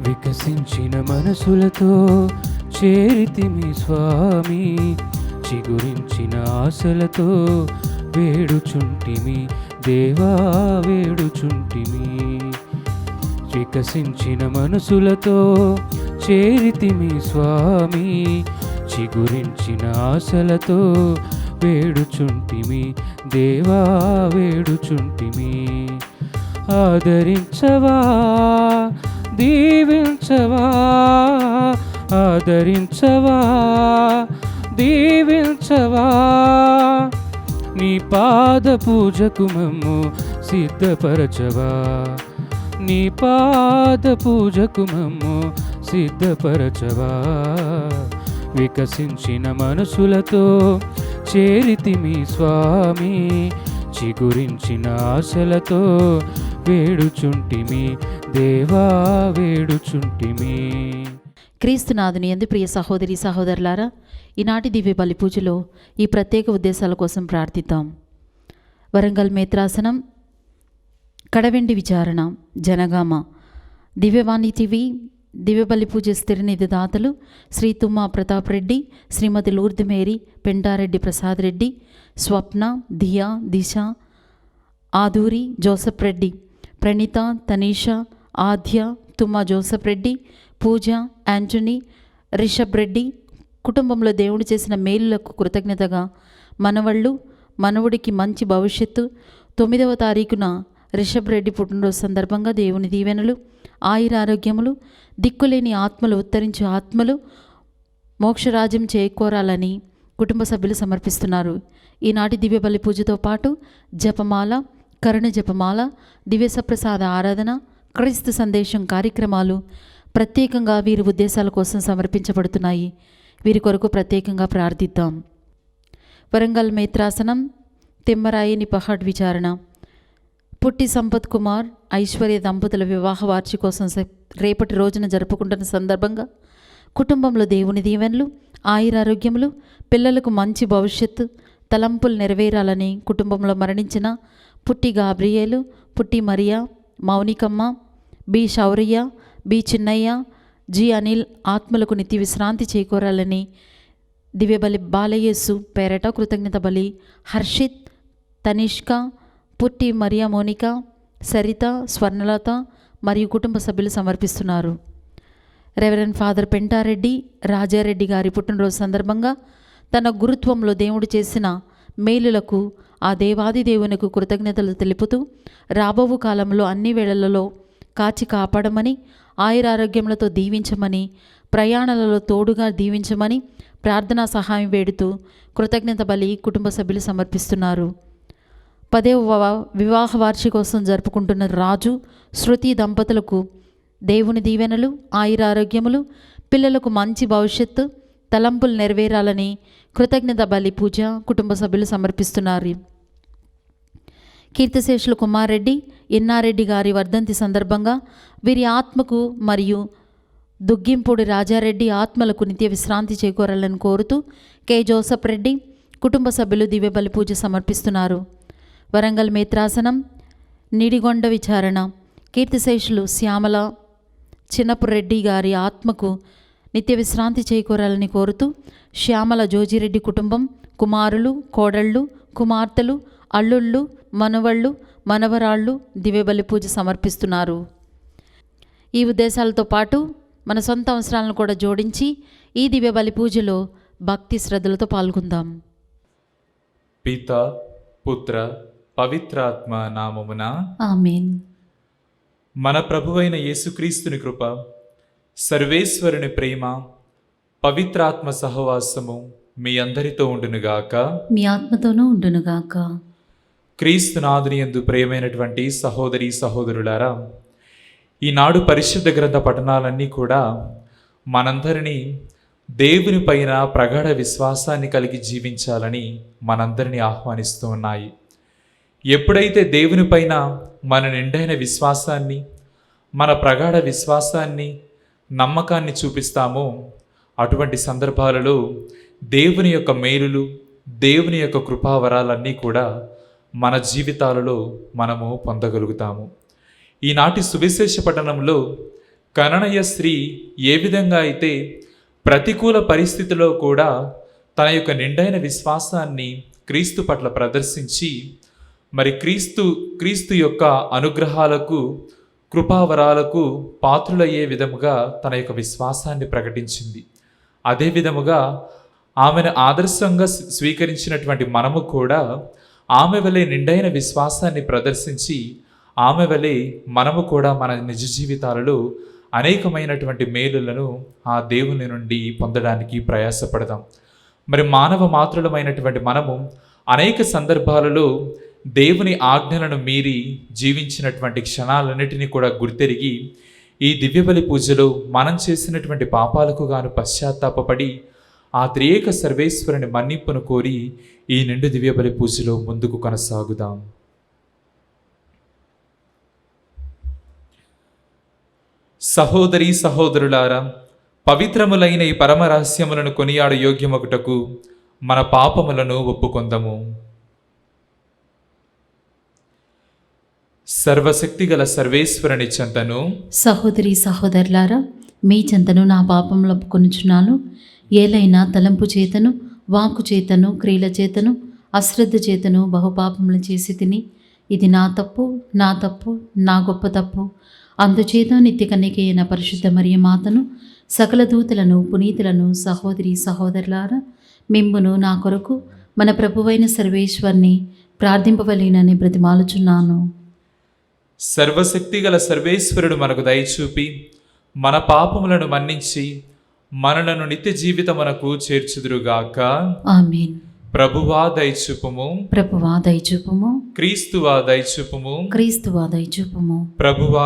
వికసించిన మనసులతో చేరితిమి స్వామి, చిగురించిన ఆశలతో వేడుచుంటిమి దేవా వేడుచుంటిమి. వికసించిన మనసులతో చేరితిమి స్వామి, చిగురించిన ఆశలతో వేడుచుంటిమి దేవా వేడుచుంటిమి. ఆదరించవా దీవించవా, ఆదరించవా దీవించవా, నీ పాద పూజకు మమ్ము సిద్ధపరచవా, నీ పాద పూజకు మమ్ము సిద్ధపరచవా. వికసించిన మనసులతో చేరితిమి స్వామి, చిగురించిన ఆశలతో వేడుచుంటిమి దేవా వేడుచుంటిమి. క్రీస్తునాథుని యందు ప్రియ సహోదరి సహోదరులారా, ఈనాటి దివ్య బలి పూజలో ఈ ప్రత్యేక ఉద్దేశాల కోసం ప్రార్థిద్దాం. వరంగల్ మేత్రాసనం, కడవెండి విచారణ, జనగామ, దివ్యవాణి టీవీ, దివ్య బలి పూజ స్థిరనిధి దాతలు శ్రీ తుమ్మా ప్రతాప్ రెడ్డి, శ్రీమతి లూర్ద్ మేరీ, పెంటారెడ్డి ప్రసాద్ రెడ్డి, స్వప్న, దియా, దిశ, ఆదూరి, జోసఫ్ రెడ్డి, ప్రణీత, తనీషా, ఆద్య, తుమ్మా జోసఫ్ రెడ్డి, పూజ, యాంటనీ, రిషబ్ రెడ్డి కుటుంబంలో దేవుడు చేసిన మేలులకు కృతజ్ఞతగా మనవళ్ళు, మనవుడికి మంచి భవిష్యత్తు. 9వ తారీఖున రిషబ్ రెడ్డి పుట్టినరోజు సందర్భంగా దేవుని దీవెనలు, ఆయురారోగ్యములు, దిక్కులేని ఆత్మలు, ఉత్తరించే ఆత్మలు మోక్షరాజ్యం చేకూరాలని కుటుంబ సభ్యులు సమర్పిస్తున్నారు. ఈనాటి దివ్య బలి పూజతో పాటు జపమాల, కరుణ జపమాల, దివ్య సప్రసాద ఆరాధన, క్రీస్తు సందేశం కార్యక్రమాలు ప్రత్యేకంగా వీరి ఉద్దేశాల కోసం సమర్పించబడుతున్నాయి. వీరి కొరకు ప్రత్యేకంగా ప్రార్థిద్దాం. వరంగల్ మేత్రాసనం, తిమ్మరాయిని పహాడ్ విచారణ, పుట్టి సంపత్ కుమార్, ఐశ్వర్య దంపతుల వివాహ వార్షికోత్సవం రేపటి రోజున జరుపుకుంటున్న సందర్భంగా కుటుంబంలో దేవుని దీవెనలు, ఆయురారోగ్యములు, పిల్లలకు మంచి భవిష్యత్తు, తలంపులు నెరవేరాలని కుటుంబంలో మరణించిన పుట్టి గాబ్రియేలు, పుట్టి మరియా, మౌనికమ్మ, బి శౌర్య, బి చిన్నయ్య, జి అనిల్ ఆత్మలకు నిత్య విశ్రాంతి చేకూరాలని దివ్యబలి బాలయేసు పేరట కృతజ్ఞత బలి హర్షిత్, తనిష్క, పుట్టి మరియా మోనిక, సరిత, స్వర్ణలత మరియు కుటుంబ సభ్యులు సమర్పిస్తున్నారు. రెవరెండ్ ఫాదర్ పెంటారెడ్డి రాజారెడ్డి గారి పుట్టినరోజు సందర్భంగా తన గురుత్వంలో దేవుడు చేసిన మేలులకు ఆ దేవాది దేవునికి కృతజ్ఞతలు తెలుపుతూ రాబోవు కాలంలో అన్ని వేళలలో కాచి కాపాడమని, ఆయురారోగ్యములతో దీవించమని, ప్రయాణాలలో తోడుగా దీవించమని ప్రార్థనా సహాయం వేడుతూ కృతజ్ఞత బలి కుటుంబ సభ్యులు సమర్పిస్తున్నారు. 10వ వివాహ వార్షికోత్సవం జరుపుకుంటున్న రాజు, శృతి దంపతులకు దేవుని దీవెనలు, ఆయురారోగ్యములు, పిల్లలకు మంచి భవిష్యత్తు, తలంపులు నెరవేరాలని కృతజ్ఞత బలి పూజ కుటుంబ సభ్యులు సమర్పిస్తున్నారు. కీర్తిశేషులు కుమారెడ్డి, ఎన్నారెడ్డి గారి వర్ధంతి సందర్భంగా వీరి ఆత్మకు మరియు దుగ్గింపూడి రాజారెడ్డి ఆత్మలకు నిత్య విశ్రాంతి చేకూరాలని కోరుతూ కె జోసఫ్ రెడ్డి కుటుంబ సభ్యులు దివ్య బలి పూజ సమర్పిస్తున్నారు. వరంగల్ మేత్రాసనం, నిడిగొండ విచారణ, కీర్తిశేషులు శ్యామల చిన్నపురెడ్డి గారి ఆత్మకు నిత్య విశ్రాంతి చేకూరాలని కోరుతూ శ్యామల జోజిరెడ్డి కుటుంబం, కుమారులు, కోడళ్ళు, కుమార్తెలు, అల్లుళ్ళు, మనవళ్ళు, మనవరాళ్ళు దివ్యబలి పూజ సమర్పిస్తున్నారు. ఈ ఉద్దేశాలతో పాటు మన సొంత అవసరాలను కూడా జోడించి ఈ దివ్యబలి పూజలో భక్తి శ్రద్ధలతో పాల్గొందాం. పిత, పుత్ర, పవిత్రాత్మ నామమున ఆమేన్. మన ప్రభువైన యేసుక్రీస్తుని కృప, సర్వేశ్వరుని ప్రేమ, పవిత్రాత్మ సహవాసము మీ అందరితో ఉండునుగాక, మీ ఆత్మతోనూ ఉండునుగాక. క్రీస్తునాథుని యందు ప్రియమైనటువంటి సహోదరి సహోదరులారా, ఈనాడు పరిశుద్ధ గ్రంథ పఠనాలన్నీ కూడా మనందరినీ దేవుని పైన ప్రగాఢ విశ్వాసాన్ని కలిగి జీవించాలని మనందరినీ ఆహ్వానిస్తూ ఉన్నాయి. ఎప్పుడైతే దేవుని పైన మన నిండైన విశ్వాసాన్ని, మన ప్రగాఢ విశ్వాసాన్ని, నమ్మకాన్ని చూపిస్తామో అటువంటి సందర్భాలలో దేవుని యొక్క మేలులు, దేవుని యొక్క కృపావరాలన్నీ కూడా మన జీవితాలలో మనము పొందగలుగుతాము. ఈనాటి సువిశేష పఠనంలో కననయ స్త్రీ ఏ విధంగా అయితే ప్రతికూల పరిస్థితిలో కూడా తన యొక్క నిండైన విశ్వాసాన్ని క్రీస్తు పట్ల ప్రదర్శించి మరి క్రీస్తు యొక్క అనుగ్రహాలకు కృపావరాలకు పాత్రులయ్యే విధముగా తన యొక్క విశ్వాసాన్ని ప్రకటించింది. అదే విధముగా ఆమెను ఆదర్శంగా స్వీకరించినటువంటి మనము కూడా ఆమె వలె నిండైన విశ్వాసాన్ని ప్రదర్శించి ఆమె వలె మనము కూడా మన నిజ జీవితాలలో అనేకమైనటువంటి మేలులను ఆ దేవుని నుండి పొందడానికి ప్రయాసపడదాం. మరి మానవ మాతృలమైనటువంటి మనము అనేక సందర్భాలలో దేవుని ఆజ్ఞలను మీరి జీవించినటువంటి క్షణాలన్నిటినీ కూడా గుర్తెరిగి ఈ దివ్యబలి పూజలో మనం చేసినటువంటి పాపాలకు గాను పశ్చాత్తాపపడి ఆ త్రియేక సర్వేశ్వరుని మన్నింపును కోరి ఈ నిండు దివ్యబలి పూజలో ముందుకు కొనసాగుదాం. సహోదరి సహోదరులారా, పవిత్రములైన ఈ పరమరహస్యములను కొనియాడు యోగ్యమగుటకు మన పాపములను ఒప్పుకొందము. సర్వశక్తిగల సర్వేశ్వరుని చెంతను, సహోదరి సహోదరులారా, మీ చెంతను నా పాపములు ఒప్పుకొనుచున్నాను. ఏలైనా తలంపు చేతను, వాక్కు చేతను, క్రియల చేతను, అశ్రద్ధ చేతను బహుపాపములు చేసి తిని, ఇది నా తప్పు, నా గొప్ప తప్పు. అందుచేత నిత్య కన్యకైన పరిశుద్ధ మరియ మాతను, సకల దూతలను, పునీతులను, సహోదరి సహోదరులారా, మిమ్మును నా కొరకు మన ప్రభువైన సర్వేశ్వరుని ప్రార్థింపవలెనని బ్రతిమాలుచున్నాను. సర్వశక్తిగల సర్వేశ్వరుడు మనకు దయచూపి మన పాపములను మన్నించి మనలను నిత్య జీవితమునకు చేర్చుదురుగాక. ఆమేన్. ప్రభువా దయచూపుము, ప్రభువా దయచూపుము, క్రీస్తువా దయచూపుము, క్రీస్తువా దయచూపుము, ప్రభువా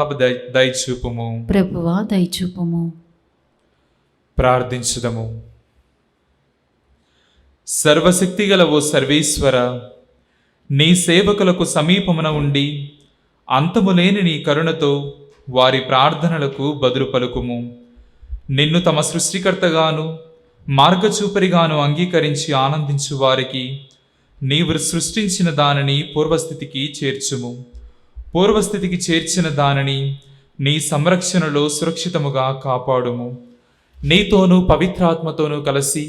దయచూపుము. ప్రభువా దయచూపుము. ప్రార్థించుదము. సర్వశక్తిగల ఓ సర్వేశ్వర, నీ సేవకులకు సమీపమున ఉండి అంతములేని నీ కరుణతో వారి ప్రార్థనలకు బదులు పలుకుము. నిన్ను తమ సృష్టికర్తగాను మార్గచూపరిగాను అంగీకరించి ఆనందించు వారికి నీవు సృష్టించిన దానిని పూర్వస్థితికి చేర్చుము. పూర్వస్థితికి చేర్చిన దానిని నీ సంరక్షణలో సురక్షితముగా కాపాడుము. నీతోనూ పవిత్రాత్మతోనూ కలిసి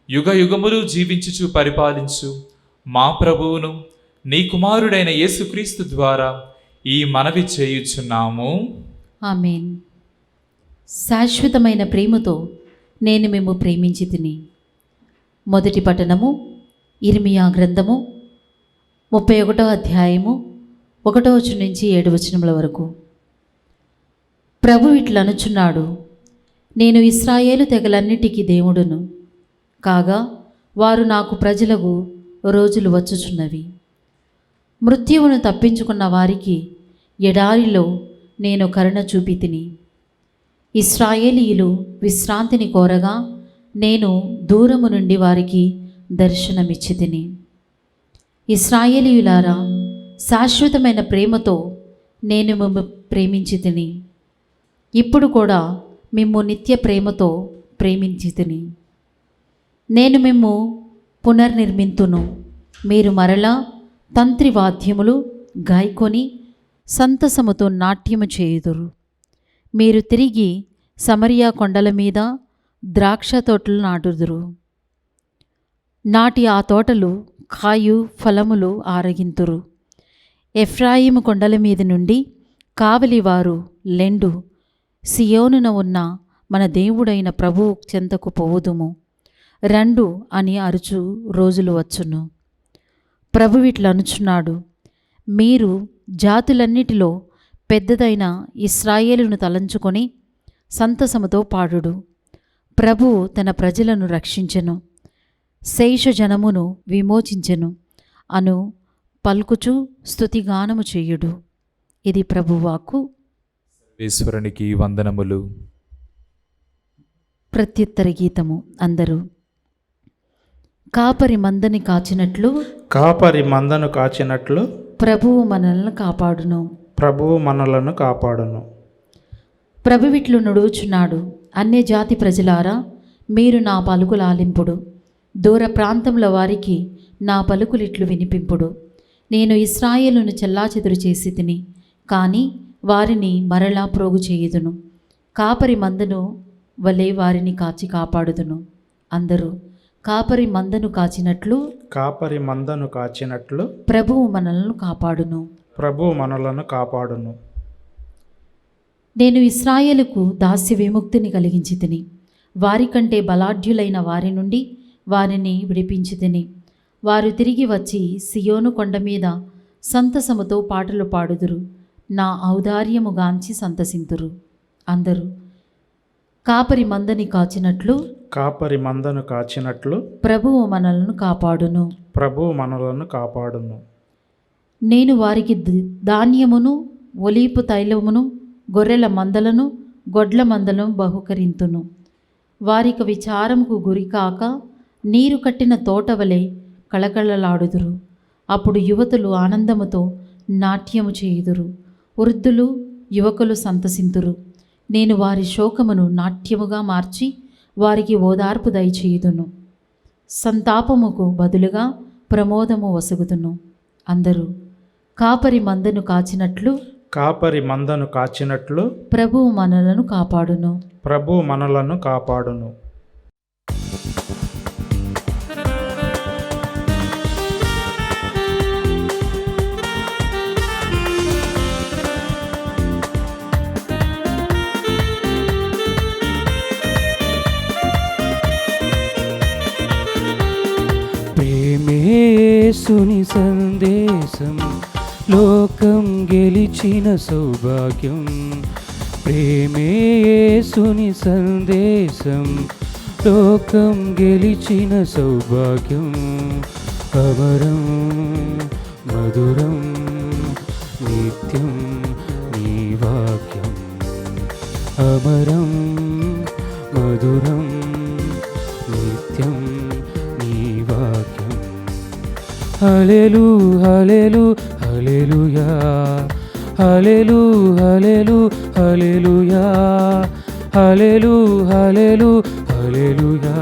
యుగ యుగములు జీవించుచు పరిపాలించు మా ప్రభువును నీ కుమారుడైన యేసుక్రీస్తు ద్వారా ఈ మనవి చేయుచున్నాము. ఆమేన్. శాశ్వతమైన ప్రేమతో నేను మేము ప్రేమించి తిని. మొదటి పట్టణము ఇర్మియా గ్రంథము 31వ అధ్యాయము 1వ వచనం నుంచి 7వ వచనముల వరకు. ప్రభు ఇట్లనుచున్నాడు, నేను ఇశ్రాయేలు తెగలన్నిటికీ దేవుడును కాగా వారు నాకు ప్రజలకు రోజులు వచ్చుచున్నవి. మృత్యువును తప్పించుకున్న వారికి ఎడారిలో నేను కరుణ చూపి తిని. ఇశ్రాయేలీయులు విశ్రాంతిని కోరగా నేను దూరము నుండి వారికి దర్శనమిచ్చి తిని. ఇశ్రాయేలీయులారా, శాశ్వతమైన ప్రేమతో నేను మిమ్ము ప్రేమించి తిని. ఇప్పుడు కూడా మిమ్ము నిత్య ప్రేమతో ప్రేమించి తిని. నేను మిమ్ము పునర్నిర్మింతును. మీరు మరలా తంత్రివాద్యములు గాయకొని సంతసముతో నాట్యము చేయుదురు. మీరు తిరిగి సమరియా కొండల మీద ద్రాక్ష తోటలు నాటుదురు. నాటి ఆ తోటలు కాయు ఫలములు ఆరగింతురు. ఎఫ్రాయిము కొండల మీద నుండి కావలివారు లెండు సియోనున ఉన్న మన దేవుడైన ప్రభువు చెంతకు పోవుదుము రండు అని అరుచు రోజులు వచ్చును. ప్రభువిట్లనుచున్నాడు, మీరు జాతులన్నిటిలో పెద్దదైన ఇశ్రాయేలును తలంచుకొని సంతసముతో పాడుడు. ప్రభువు తన ప్రజలను రక్షించెను, శేషజనమును విమోచించెను అను పలుకుచు స్తుతిగానము చేయుడు. ఇది ప్రభువాక్కు. ఈశ్వరునికి వందనములు. ప్రత్యుత్తర గీతము. అందరూ కాపరి మందను కాచినట్లు ప్రభువు మనల్ని కాపాడును. ప్రభువిట్లు నడుచున్నాడు, అన్యజాతి ప్రజలారా, మీరు నా పలుకులు ఆలింపుడు. దూర ప్రాంతముల వారికి నా పలుకులిట్లు వినిపింపుడు. నేను ఇశ్రాయేలును చెల్లాచెదురు చేసి తిని, కానీ వారిని మరలా ప్రోగు చేయుదును. కాపరి మందను వలె వారిని కాచి కాపాడుదును. అందరూ కాపరి మందను కాచినట్లు కాపరి మందను కాచినట్లు ప్రభువు మనలను కాపాడును. ప్రభువు మనలను కాపాడును. నేను ఇశ్రాయేలుకు దాస్య విముక్తిని కలిగించి తిని, వారికంటే బలాఢ్యులైన వారి నుండి వారిని విడిపించి తిని. వారు తిరిగి వచ్చి సియోను కొండ మీద సంతసముతో పాటలు పాడుదురు, నా ఔదార్యము గాంచి సంతసింతురు. అందరూ కాపరి మందని కాచినట్లు కాపరి మందను కాచినట్లు ప్రభువు మనలను కాపాడును. ప్రభువు మనలను కాపాడును. నేను వారికి ధాన్యమును, ఒలీపు తైలమును, గొర్రెల మందలను, గొడ్ల మందలను బహుకరింతును. వారికి విచారముకు గురికాక నీరు కట్టిన తోటవలె కళకళలాడుదురు. అప్పుడు యువతులు ఆనందముతో నాట్యము చేయుదురు, వృద్ధులు యువకులు సంతసింతురు. నేను వారి శోకమును నాట్యముగా మార్చి వారికి ఓదార్పు దయచేయుదును. సంతాపముకు బదులుగా ప్రమోదము వసగుదును. అందరూ కాపరి మందను కాచినట్లు కాపరి మందను కాచినట్లు ప్రభువు మనలను కాపాడును. ప్రభువు మనలను కాపాడును. ప్రేమేసుని సందేశం లోకం గెలిచిన సౌభాగ్యం. ప్రేమేసుని సందేశం లోకం గెలిచిన సౌభాగ్యం. అమరం మధురం నిత్యం నీ వాక్యం. అమరం మధురం నిత్యం నీ వాక్యం. హల్లెలూ హల్లెలూ హల్లెలూయా, హల్లెలూ హల్లెలూ హల్లెలూయా, హల్లెలూ హల్లెలూ హల్లెలూయా,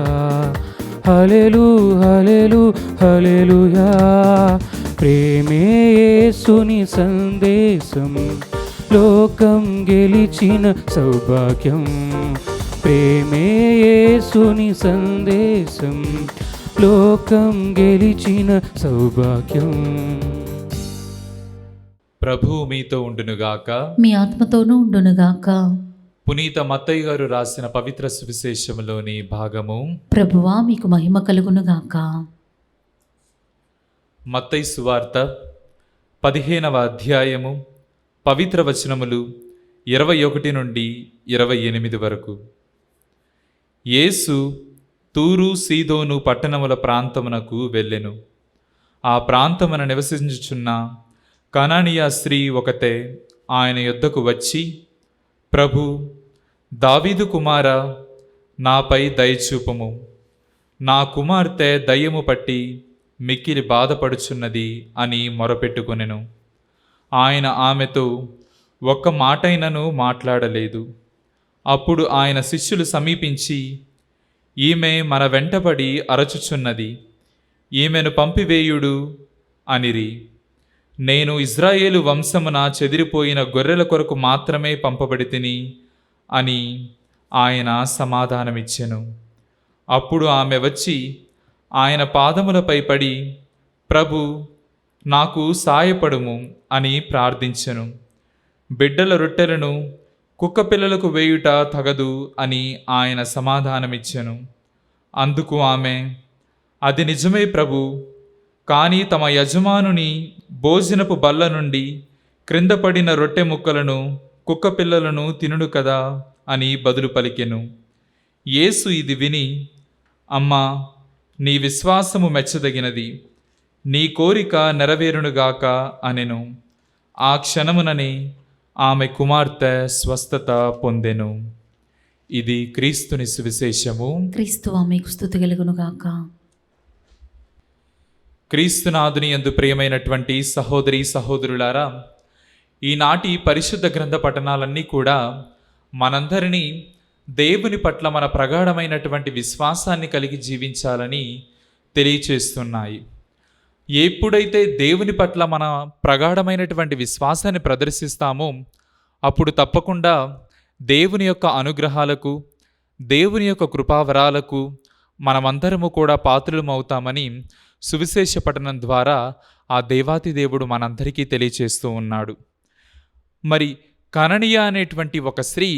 హల్లెలూ హల్లెలూ హల్లెలూయా. ప్రేమే యేసుని సందేశం లోకం గెలిచిన సౌభాగ్యం. ప్రేమే యేసుని సందేశం లోకం గెలిచిన సౌభాగ్యం. ప్రభువు మీతో ఉండునుగాక. మీ ఆత్మతోనూ ఉండునుగాక. పునీత మత్తయి గారు రాసిన పవిత్ర సువిశేషములోని భాగము. ప్రభువా మీకు మహిమ కలుగునుగాక. మత్తయి సువార్త 15వ అధ్యాయము పవిత్ర వచనములు 21 నుండి 28 వరకు. యేసు తూరు సీదోను పట్టణముల ప్రాంతమునకు వెళ్ళెను. ఆ ప్రాంతమున నివసించుచున్న కనానీయ స్త్రీ ఒకతే ఆయన యొద్దకు వచ్చి, ప్రభు, దావీదు కుమారా, నాపై దయచూపుము. నా కుమార్తె దయ్యము పట్టి మిక్కిలి బాధపడుచున్నది అని మొరపెట్టుకొనెను. ఆయన ఆమెతో ఒక్క మాటైనను మాట్లాడలేదు. అప్పుడు ఆయన శిష్యులు సమీపించి, ఈమె మన వెంటబడి అరచుచున్నది, ఈమెను పంపివేయుడు అనిరి. నేను ఇజ్రాయేలు వంశమున చెదిరిపోయిన గొర్రెల కొరకు మాత్రమే పంపబడి తిని అని ఆయన సమాధానమిచ్చెను. అప్పుడు ఆమె వచ్చి ఆయన పాదములపై పడి, ప్రభు, నాకు సాయపడుము అని ప్రార్థించెను. బిడ్డల రొట్టెలను కుక్కపిల్లలకు వేయుట తగదు అని ఆయన సమాధానమిచ్చెను. అందుకు ఆమె, అది నిజమే ప్రభు, కానీ తమ యజమానుని భోజనపు బల్ల నుండి క్రింద పడిన రొట్టె ముక్కలను కుక్కపిల్లలను తినుడు కదా అని బదులు పలికెను. యేసు ఇది విని, అమ్మా, నీ విశ్వాసము మెచ్చదగినది, నీ కోరిక నెరవేరునుగాక అనెను. ఆ క్షణముననే ఆమె కుమార్తె స్వస్థత పొందెను. ఇది క్రీస్తుని సువిశేషము. క్రీస్తువా మీకు స్తుతి కలుగునుగాక. క్రీస్తునాథుని యందు ప్రియమైనటువంటి సహోదరి సహోదరులారా, ఈనాటి పరిశుద్ధ గ్రంథ పఠనాలన్నీ కూడా మనందరినీ దేవుని పట్ల మన ప్రగాఢమైనటువంటి విశ్వాసాన్ని కలిగి జీవించాలని తెలియచేస్తున్నాయి. ఎప్పుడైతే దేవుని పట్ల మన ప్రగాఢమైనటువంటి విశ్వాసాన్ని ప్రదర్శిస్తామో అప్పుడు తప్పకుండా దేవుని యొక్క అనుగ్రహాలకు, దేవుని యొక్క కృపావరాలకు మనమందరము కూడా పాత్రులమవుతామని సువిశేష పఠనం ద్వారా ఆ దేవాతి దేవుడు మనందరికీ తెలియచేస్తూ ఉన్నాడు. మరి కననీయ అనేటువంటి ఒక స్త్రీ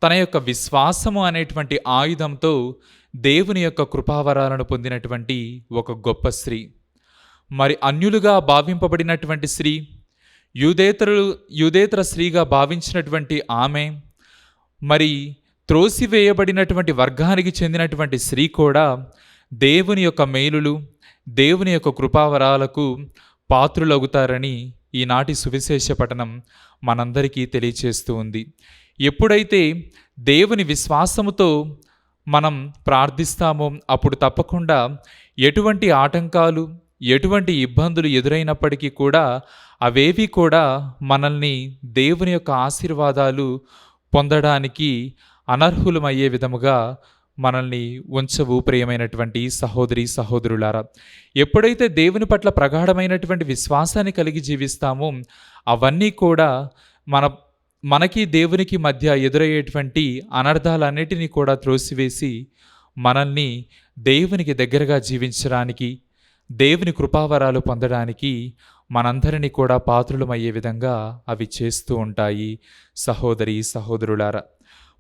తన యొక్క విశ్వాసము అనేటువంటి ఆయుధంతో దేవుని యొక్క కృపావరాలను పొందినటువంటి ఒక గొప్ప స్త్రీ. మరి అన్యులుగా భావింపబడినటువంటి స్త్రీ, యూదేతర స్త్రీగా భావించినటువంటి ఆమె, మరి త్రోసివేయబడినటువంటి వర్గానికి చెందినటువంటి స్త్రీ కూడా దేవుని యొక్క మేలులు, దేవుని యొక్క కృపావరాలకు పాత్రులవుతారని ఈనాటి సువిశేష పఠనం మనందరికీ తెలియచేస్తూ ఉంది. ఎప్పుడైతే దేవుని విశ్వాసముతో మనం ప్రార్థిస్తామో అప్పుడు తప్పకుండా ఎటువంటి ఆటంకాలు, ఎటువంటి ఇబ్బందులు ఎదురైనప్పటికీ కూడా అవేవి కూడా మనల్ని దేవుని యొక్క ఆశీర్వాదాలు పొందడానికి అనర్హులమయ్యే విధముగా మనల్ని ఉంచవు. ప్రియమైనటువంటి సహోదరి సహోదరులారా, ఎప్పుడైతే దేవుని పట్ల ప్రగాఢమైనటువంటి విశ్వాసాన్ని కలిగి జీవిస్తామో అవన్నీ కూడా మనకి దేవునికి మధ్య ఎదురయ్యేటువంటి అనర్థాలన్నిటినీ కూడా త్రోసివేసి మనల్ని దేవునికి దగ్గరగా జీవించడానికి, దేవుని కృపావరాలు పొందడానికి మనందరినీ కూడా పాత్రులమయ్యే విధంగా అవి చేస్తూ ఉంటాయి. సహోదరి సహోదరులారా,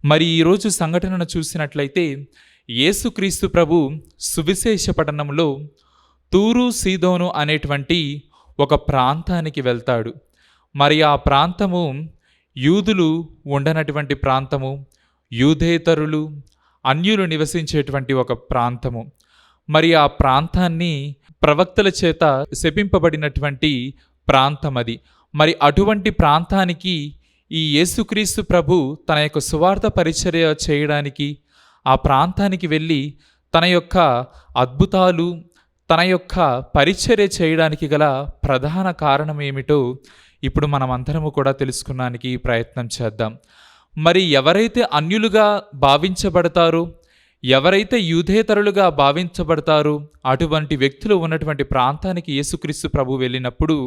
మరి ఈరోజు సంఘటనను చూసినట్లయితే యేసుక్రీస్తు ప్రభు సువిశేష పట్టణంలో తూరు సీదోను అనేటువంటి ఒక ప్రాంతానికి వెళ్తాడు. మరి ఆ ప్రాంతము యూదులు ఉండనటువంటి ప్రాంతము, యూదేతరులు అన్యులు నివసించేటువంటి ఒక ప్రాంతము. మరి ఆ ప్రాంతాన్ని ప్రవక్తల చేత శపింపబడినటువంటి ప్రాంతం అది. మరి అటువంటి ప్రాంతానికి ఈ యేసుక్రీస్తు ప్రభు తన యొక్క సువార్త పరిచర్య చేయడానికి ఆ ప్రాంతానికి వెళ్ళి తన యొక్క అద్భుతాలు, తన యొక్క పరిచర్య చేయడానికి గల ప్రధాన కారణం ఏమిటో ఇప్పుడు మనమందరము కూడా తెలుసుకోవడానికి ప్రయత్నం చేద్దాం. మరి ఎవరైతే అన్యులుగా భావించబడతారో, ఎవరైతే యూదేతరులుగా భావించబడతారో అటువంటి వ్యక్తులు ఉన్నటువంటి ప్రాంతానికి యేసుక్రీస్తు ప్రభు వెళ్ళినప్పుడు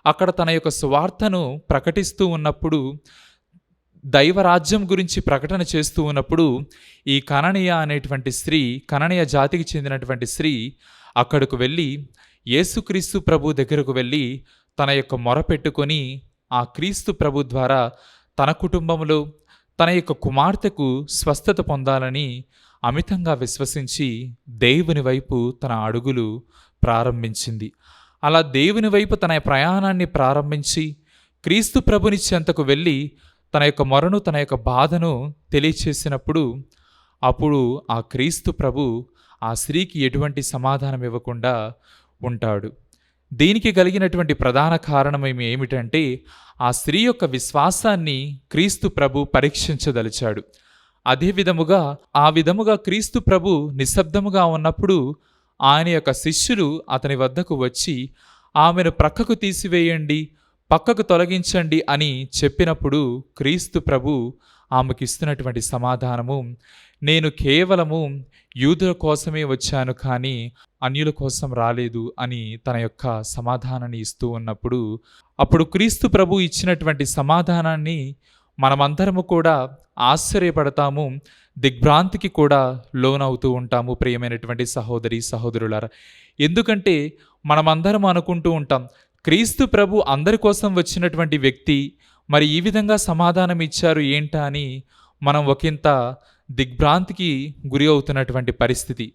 అక్కడ తన యొక్క సువార్తను ప్రకటిస్తూ ఉన్నప్పుడు, దైవరాజ్యం గురించి ప్రకటన చేస్తూ ఉన్నప్పుడు ఈ కననీయ అనేటువంటి స్త్రీ, కననీయ జాతికి చెందినటువంటి స్త్రీ అక్కడకు వెళ్ళి యేసుక్రీస్తు ప్రభు దగ్గరకు వెళ్ళి తన యొక్క మొర పెట్టుకొని ఆ క్రీస్తు ప్రభు ద్వారా తన కుటుంబంలో తన యొక్క కుమార్తెకు స్వస్థత పొందాలని అమితంగా విశ్వసించి దేవుని వైపు తన అడుగులు ప్రారంభించింది. అలా దేవుని వైపు తన ప్రయాణాన్ని ప్రారంభించి క్రీస్తు ప్రభుని చెంతకు వెళ్ళి తన యొక్క మొరను, తన యొక్క బాధను తెలియచేసినప్పుడు అప్పుడు ఆ క్రీస్తు ప్రభు ఆ స్త్రీకి ఎటువంటి సమాధానం ఇవ్వకుండా ఉంటాడు. దీనికి కలిగినటువంటి ప్రధాన కారణం ఏమిటంటే ఆ స్త్రీ యొక్క విశ్వాసాన్ని క్రీస్తు ప్రభు పరీక్షించదలిచాడు. ఆ విధముగా క్రీస్తు ప్రభు నిశ్శబ్దముగా ఉన్నప్పుడు ఆయన యొక్క శిష్యులు అతని వద్దకు వచ్చి ఆమెను ప్రక్కకు తీసివేయండి, పక్కకు తొలగించండి అని చెప్పినప్పుడు క్రీస్తు ప్రభు ఆమెకిస్తున్నటువంటి సమాధానము, నేను కేవలము యూదుల కోసమే వచ్చాను కానీ అన్యుల కోసం రాలేదు అని తన యొక్క సమాధానాన్ని ఇస్తూ ఉన్నప్పుడు అప్పుడు క్రీస్తు ప్రభు ఇచ్చినటువంటి సమాధానాన్ని మనమందరము కూడా ఆశ్చర్యపడతాము, దిగ్భ్రాంతికి కూడా లోనవుతూ ఉంటాము. ప్రియమైనటువంటి సహోదరి సహోదరులారా, ఎందుకంటే మనమందరం అనుకుంటూ ఉంటాం క్రీస్తు ప్రభు అందరి కోసం వచ్చినటువంటి వ్యక్తి, మరి ఈ విధంగా సమాధానం ఇచ్చారు ఏంటా అని మనం ఒకంత దిగ్భ్రాంతికి గురి అవుతున్నటువంటి పరిస్థితి.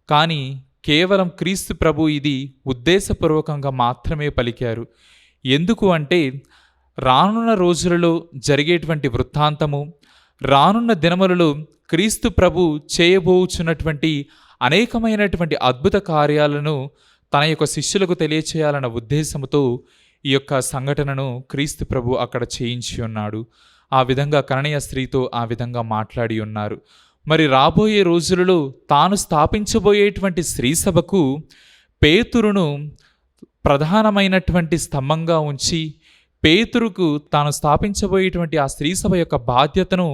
కానీ కేవలం క్రీస్తు ప్రభు ఇది ఉద్దేశపూర్వకంగా మాత్రమే పలికారు. ఎందుకు అంటే రానున్న రోజులలో జరిగేటువంటి వృత్తాంతము, రానున్న దినములలో క్రీస్తు ప్రభు చేయబోచున్నటువంటి అనేకమైనటువంటి అద్భుత కార్యాలను తన యొక్క శిష్యులకు తెలియచేయాలన్న ఉద్దేశంతో ఈ యొక్క సంఘటనను క్రీస్తు ప్రభు అక్కడ చేయించి ఉన్నాడు. ఆ విధంగా కననీయ స్త్రీతో ఆ విధంగా మాట్లాడి ఉన్నారు. మరి రాబోయే రోజులలో తాను స్థాపించబోయేటువంటి స్త్రీ సభకు పేతురును ప్రధానమైనటువంటి స్తంభంగా ఉంచి పేతురుకు తాను స్థాపించబోయేటువంటి ఆ స్త్రీ సభ యొక్క బాధ్యతను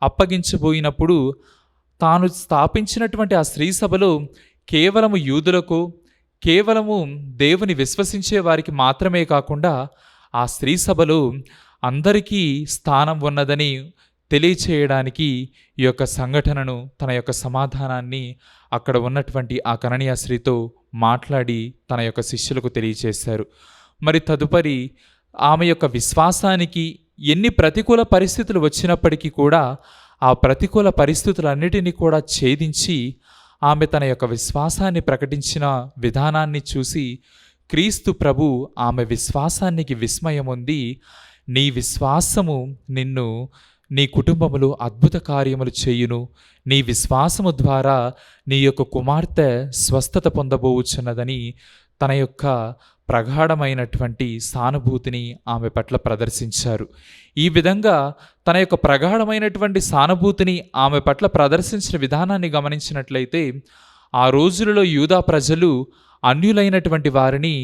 అప్పగించబోయినప్పుడు తాను స్థాపించినటువంటి ఆ స్త్రీ సభలో కేవలము యూదులకు, కేవలము దేవుని విశ్వసించే వారికి మాత్రమే కాకుండా ఆ స్త్రీ సభలో అందరికీ స్థానం ఉన్నదని తెలియచేయడానికి ఈ యొక్క సంఘటనను, తన యొక్క సమాధానాన్ని అక్కడ ఉన్నటువంటి ఆ కననీయ స్త్రీతో మాట్లాడి తన యొక్క శిష్యులకు తెలియచేశారు. మరి తదుపరి ఆమె యొక్క విశ్వాసానికి ఎన్ని ప్రతికూల పరిస్థితులు వచ్చినప్పటికీ కూడా ఆ ప్రతికూల పరిస్థితులన్నిటినీ కూడా ఛేదించి ఆమె తన యొక్క విశ్వాసాన్ని ప్రకటించిన విధానాన్ని చూసి క్రీస్తు ప్రభు ఆమె విశ్వాసానికి విస్మయం ఉంది. నీ విశ్వాసము నిన్ను నీ కుటుంబములో అద్భుత కార్యములు చేయును, నీ విశ్వాసము ద్వారా నీ యొక్క కుమార్తె స్వస్థత పొందబోచున్నదని తన యొక్క ప్రగాఢమైనటువంటి సానుభూతిని ఆమె పట్ల ప్రదర్శించారు. ఈ విధంగా తన యొక్క ప్రగాఢమైనటువంటి సానుభూతిని ఆమె పట్ల ప్రదర్శించిన విధానాన్ని గమనించినట్లయితే ఆ రోజులలో యూదా ప్రజలు అన్యులైనటువంటి వారిని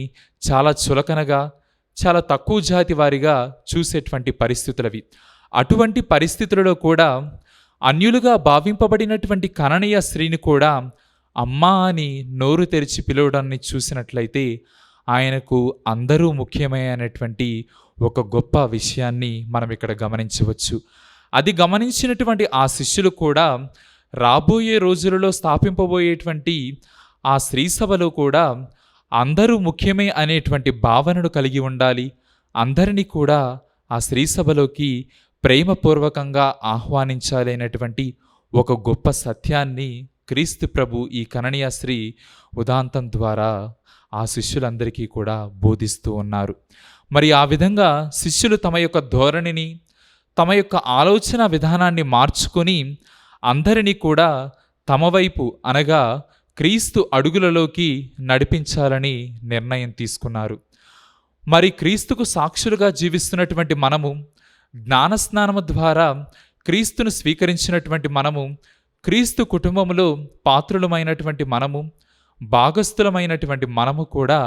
చాలా చులకనగా, చాలా తక్కువ జాతి వారిగా చూసేటువంటి పరిస్థితులవి. అటువంటి పరిస్థితులలో కూడా అన్యులుగా భావింపబడినటువంటి కననీయ స్త్రీని కూడా అమ్మా అని నోరు తెరిచి పిలవడాన్ని చూసినట్లయితే ఆయనకు అందరూ ముఖ్యమైనటువంటి ఒక గొప్ప విషయాన్ని మనం ఇక్కడ గమనించవచ్చు. అది గమనించినటువంటి ఆ శిష్యులు కూడా రాబోయే రోజులలో స్థాపింపబోయేటువంటి ఆ స్త్రీ సభలో కూడా అందరూ ముఖ్యమే అనేటువంటి భావనను కలిగి ఉండాలి, అందరినీ కూడా ఆ స్త్రీ సభలోకి ప్రేమపూర్వకంగా ఆహ్వానించాలి అనేటువంటి ఒక గొప్ప సత్యాన్ని క్రీస్తు ప్రభు ఈ కననీయ స్త్రీ ఉదాంతం ద్వారా ఆ శిష్యులందరికీ కూడా బోధిస్తూ ఉన్నారు. మరి ఆ విధంగా శిష్యులు తమ యొక్క ధోరణిని, తమ యొక్క ఆలోచన విధానాన్ని మార్చుకొని అందరినీ కూడా తమ వైపు అనగా క్రీస్తు అడుగులలోకి నడిపించాలని నిర్ణయం తీసుకున్నారు. మరి క్రీస్తుకు సాక్షులుగా జీవిస్తున్నటువంటి మనము, జ్ఞానస్నానము ద్వారా క్రీస్తును స్వీకరించినటువంటి మనము, క్రీస్తు కుటుంబంలో పాత్రులమైనటువంటి మనము, భాగస్థులమైనటువంటి మనము కూడా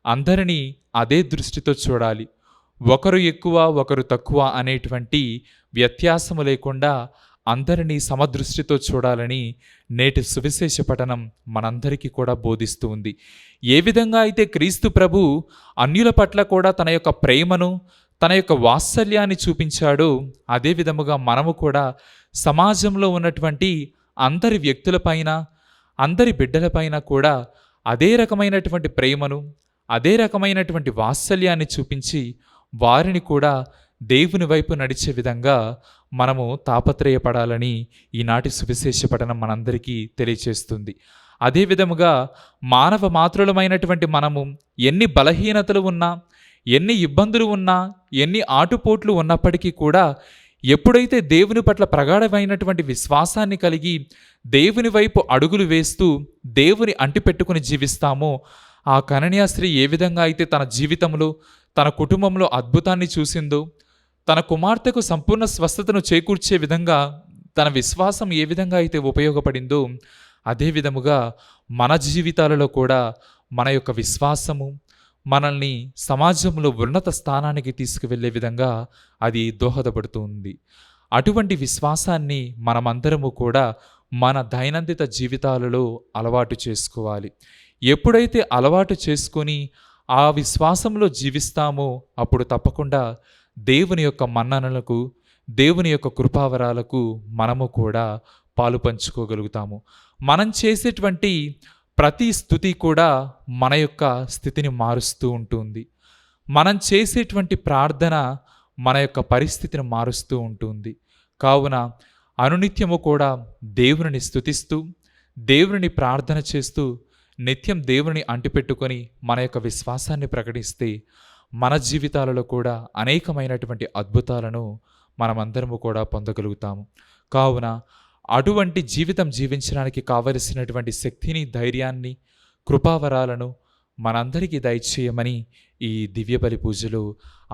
అందరినీ అదే దృష్టితో చూడాలి. ఒకరు ఎక్కువ ఒకరు తక్కువ అనేటువంటి వ్యత్యాసము లేకుండా అందరినీ సమదృష్టితో చూడాలని నేటి సువిశేష పఠనం మనందరికీ కూడా బోధిస్తూ ఉంది. ఏ విధంగా అయితే క్రీస్తు ప్రభు అన్యుల పట్ల కూడా తన యొక్క ప్రేమను, తన యొక్క వాత్సల్యాన్ని చూపించాడో అదే విధముగా మనము కూడా సమాజంలో ఉన్నటువంటి అందరి వ్యక్తులపైన, అందరి బిడ్డలపైన కూడా అదే రకమైనటువంటి ప్రేమను, అదే రకమైనటువంటి వాత్సల్యాన్ని చూపించి వారిని కూడా దేవుని వైపు నడిచే విధంగా మనము తాపత్రయపడాలని ఈనాటి సువిశేష పఠనం మనందరికీ తెలియచేస్తుంది. అదే విధముగా మానవ మాతృలమైనటువంటి మనము ఎన్ని బలహీనతలు ఉన్నా, ఎన్ని ఇబ్బందులు ఉన్నా, ఎన్ని ఆటుపోట్లు ఉన్నప్పటికీ కూడా ఎప్పుడైతే దేవుని పట్ల ప్రగాఢమైనటువంటి విశ్వాసాన్ని కలిగి దేవుని వైపు అడుగులు వేస్తూ దేవుని అంటిపెట్టుకుని జీవిస్తామో ఆ కననీయ స్త్రీ ఏ విధంగా అయితే తన జీవితంలో, తన కుటుంబంలో అద్భుతాన్ని చూసిందో, తన కుమార్తెకు సంపూర్ణ స్వస్థతను చేకూర్చే విధంగా తన విశ్వాసం ఏ విధంగా అయితే ఉపయోగపడిందో అదే విధముగా మన జీవితాలలో కూడా మన యొక్క విశ్వాసము మనల్ని సమాజంలో ఉన్నత స్థానానికి తీసుకువెళ్ళే విధంగా అది దోహదపడుతుంది. అటువంటి విశ్వాసాన్ని మనమందరము కూడా మన దైనందిన జీవితాలలో అలవాటు చేసుకోవాలి. ఎప్పుడైతే అలవాటు చేసుకొని ఆ విశ్వాసంలో జీవిస్తామో అప్పుడు తప్పకుండా దేవుని యొక్క మన్ననలకు, దేవుని యొక్క కృపావరాలకు మనము కూడా పాలు పంచుకోగలుగుతాము. మనం చేసేటువంటి ప్రతి స్తుతి కూడా మన యొక్క స్థితిని మారుస్తూ ఉంటుంది. మనం చేసేటువంటి ప్రార్థన మన యొక్క పరిస్థితిని మారుస్తూ ఉంటుంది. కావున అనునిత్యము కూడా దేవుని స్తుతిస్తూ, దేవుని ప్రార్థన చేస్తూ, నిత్యం దేవుని అంటిపెట్టుకొని మన యొక్క విశ్వాసాన్ని ప్రకటిస్తే మన జీవితాలలో కూడా అనేకమైనటువంటి అద్భుతాలను మనమందరము కూడా పొందగలుగుతాము. కావున అటువంటి జీవితం జీవించడానికి కావలసినటువంటి శక్తిని, ధైర్యాన్ని, కృపావరాలను మనందరికీ దయచేయమని ఈ దివ్య బలి పూజలో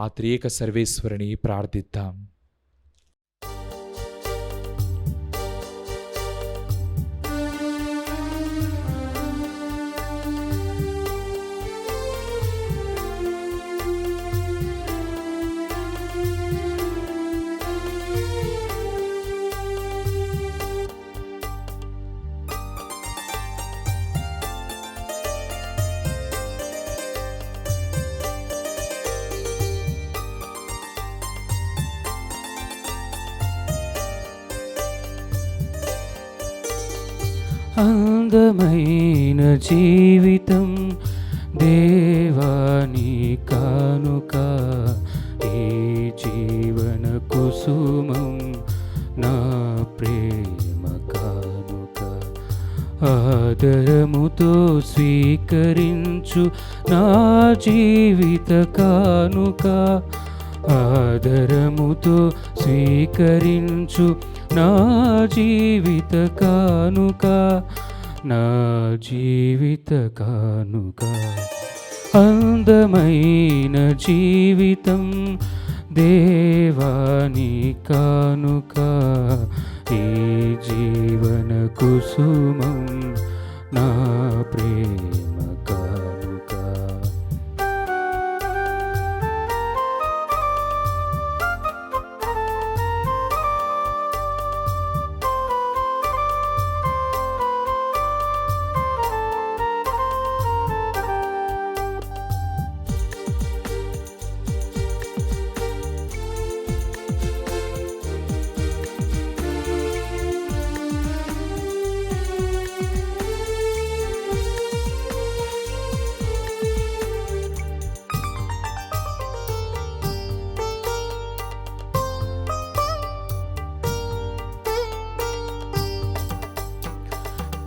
ఆ త్రియేక సర్వేశ్వరుని ప్రార్థిద్దాం. అందమైన జీవితం దేవాని కానుక, ఈ జీవన కుసుమం నా ప్రేమ కానుక. ఆదరముతో స్వీకరించు నా జీవిత కానుక, ఆదరముతో స్వీకరించు నా జీవిత కానుక, నా జీవిత కానుక. అందమైన జీవితం దేవాని కానుక, ఈ జీవన కుసుమం నా ప్రేమ కానుక.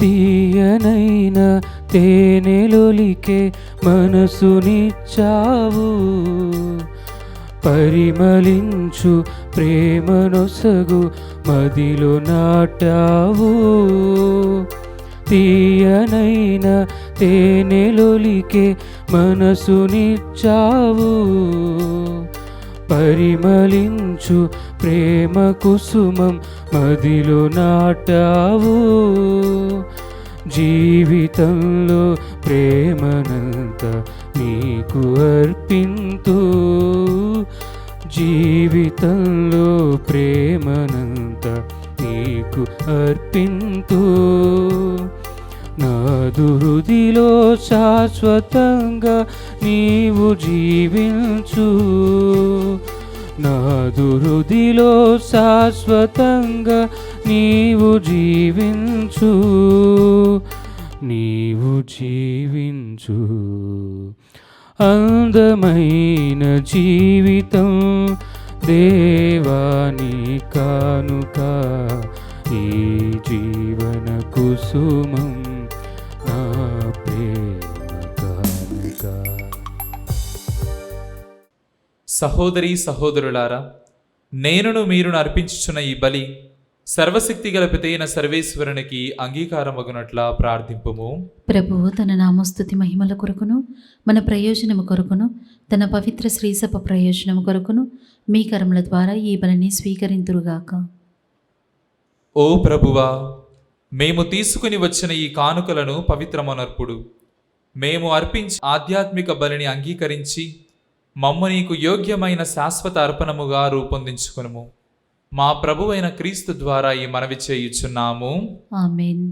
తీయనైన తేనెలొలికే మనసునిచ్చావు, పరిమళించు ప్రేమనొసగు మదిలో నాటావు. తీయనైన తేనెలొలికే మనసునిచ్చావు, పరిమళించు ప్రేమ కుసుమం మదిలో నాటావు. జీవితంలో ప్రేమనంత నీకు అర్పింతు, జీవితంలో ప్రేమనంత నీకు అర్పింతు. నాదు హృదిలో శాశ్వతంగా నీవు జీవించు, నాదు హృదిలో శాశ్వతంగా నీవు జీవించు, నీవు జీవించు. అందమైన జీవితం దేవాని కానుక, ఈ జీవన కుసుమం నా ప్రేమ కానుక. సహోదరి సహోదరులారా, నేనును మీరును అర్పించుచున్న ఈ బలి సర్వశక్తిగల పితైన సర్వేశ్వరునికి అంగీకారమగునట్లా ప్రార్థింపుము. ప్రభువు తన నామస్తుతి మహిమల కొరకును మన ప్రయోజనము కొరకును తన పవిత్ర శ్రీసభ ప్రయోజనము కొరకును మీ కరముల ద్వారా ఈ బలిని స్వీకరింతురుగాక. ఓ ప్రభువా, మేము తీసుకుని వచ్చిన ఈ కానుకలను పవిత్రమనర్పుడు. మేము అర్పించి ఆధ్యాత్మిక బలిని అంగీకరించి మమ్ము నీకు యోగ్యమైన శాశ్వత అర్పణముగా రూపొందించుకునుము. మా ప్రభువైన క్రీస్తు ద్వారా ఈ మనవి చేయుచున్నాము. ఆమేన్.